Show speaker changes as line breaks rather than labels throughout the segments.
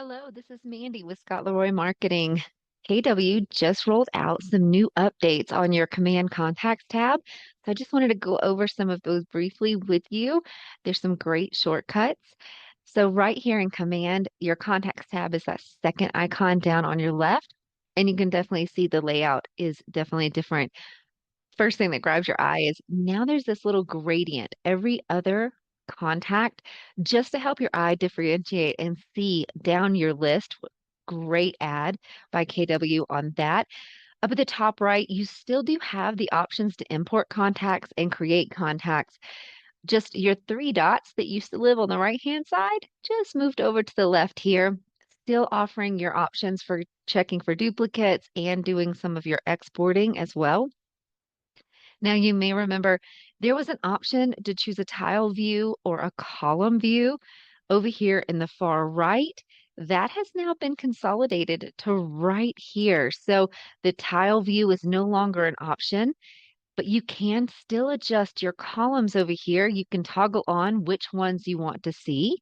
Hello, this is Mandy with Scott Leroy Marketing. KW just rolled out some new updates on your Command Contacts tab. So I just wanted to go over some of those briefly with you. There's some great shortcuts. So right here in Command, your Contacts tab is that second icon down on your left. And you can definitely see the layout is definitely different. First thing that grabs your eye is now there's this little gradient. Every other contact, just to help your eye differentiate and see down your list. Great ad by KW on that. Up at the top right, you still do have the options to import contacts and create contacts. Just your three dots that used to live on the right-hand side just moved over to the left here, still offering your options for checking for duplicates and doing some of your exporting as well. Now, you may remember there was an option to choose a tile view or a column view over here in the far right. That has now been consolidated to right here. So the tile view is no longer an option, but you can still adjust your columns over here. You can toggle on which ones you want to see.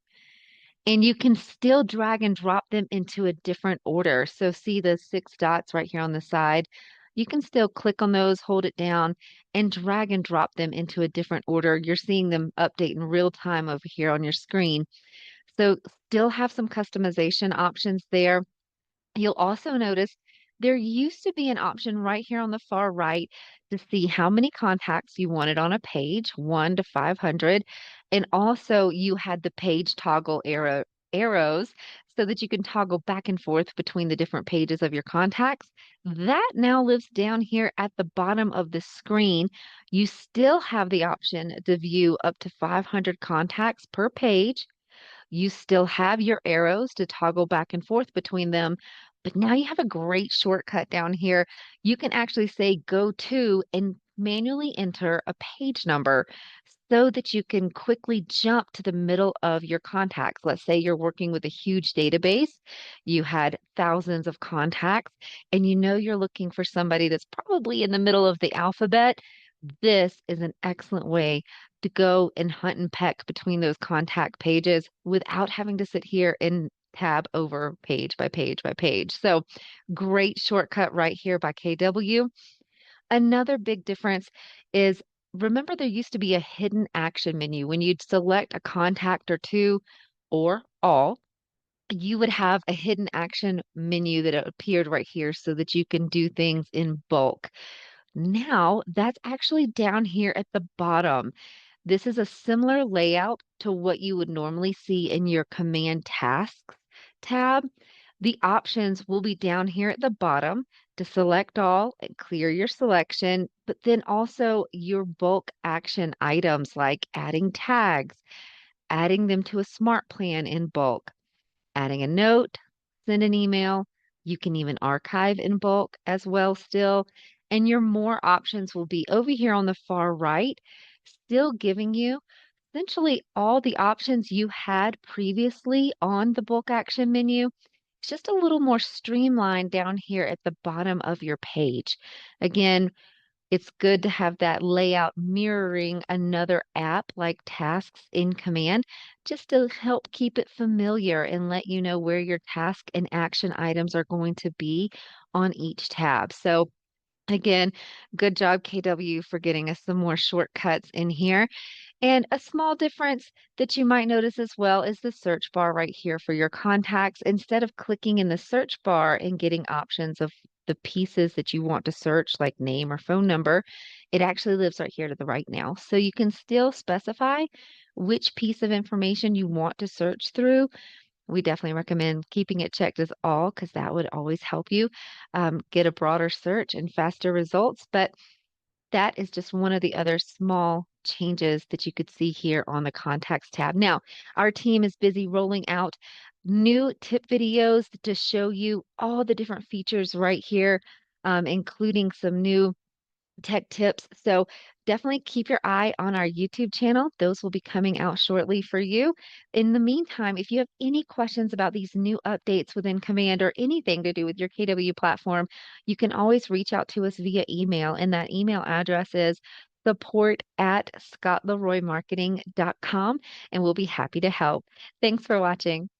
And you can still drag and drop them into a different order. So see the six dots right here on the side. You can still click on those, hold it down, and drag and drop them into a different order. You're seeing them update in real time over here on your screen. So still have some customization options there. You'll also notice there used to be an option right here on the far right to see how many contacts you wanted on a page, 1 to 500. And also you had the page toggle arrows so that you can toggle back and forth between the different pages of your contacts. That now lives down here at the bottom of the screen. You still have the option to view up to 500 contacts per page. You still have your arrows to toggle back and forth between them, but now you have a great shortcut down here. You can actually say go to and manually enter a page number so that you can quickly jump to the middle of your contacts. Let's say you're working with a huge database, you had thousands of contacts, and you know you're looking for somebody that's probably in the middle of the alphabet. This is an excellent way to go and hunt and peck between those contact pages without having to sit here and tab over page by page by page. So great shortcut right here by KW. Another big difference is remember there used to be a hidden action menu. When you'd select a contact or two or all, you would have a hidden action menu that appeared right here so that you can do things in bulk. Now that's actually down here at the bottom. This is a similar layout to what you would normally see in your Command Tasks tab. The options will be down here at the bottom to select all and clear your selection, but then also your bulk action items like adding tags, adding them to a smart plan in bulk, adding a note, send an email. You can even archive in bulk as well still. And your more options will be over here on the far right, still giving you essentially all the options you had previously on the bulk action menu. It's just a little more streamlined down here at the bottom of your page. Again, it's good to have that layout mirroring another app like Tasks in Command, just to help keep it familiar and let you know where your task and action items are going to be on each tab. So again, good job, KW, for getting us some more shortcuts in here. And a small difference that you might notice as well is the search bar right here for your contacts. Instead of clicking in the search bar and getting options of the pieces that you want to search, like name or phone number, it actually lives right here to the right now. So you can still specify which piece of information you want to search through. We definitely recommend keeping it checked as all because that would always help you get a broader search and faster results. But that is just one of the other small changes that you could see here on the contacts tab. Now, our team is busy rolling out new tip videos to show you all the different features right here, including some new tech tips. So definitely keep your eye on our YouTube channel. Those will be coming out shortly for you. In the meantime, if you have any questions about these new updates within Command or anything to do with your KW platform, you can always reach out to us via email. And that email address is support@scottleroymarketing.com, and we'll be happy to help. Thanks for watching.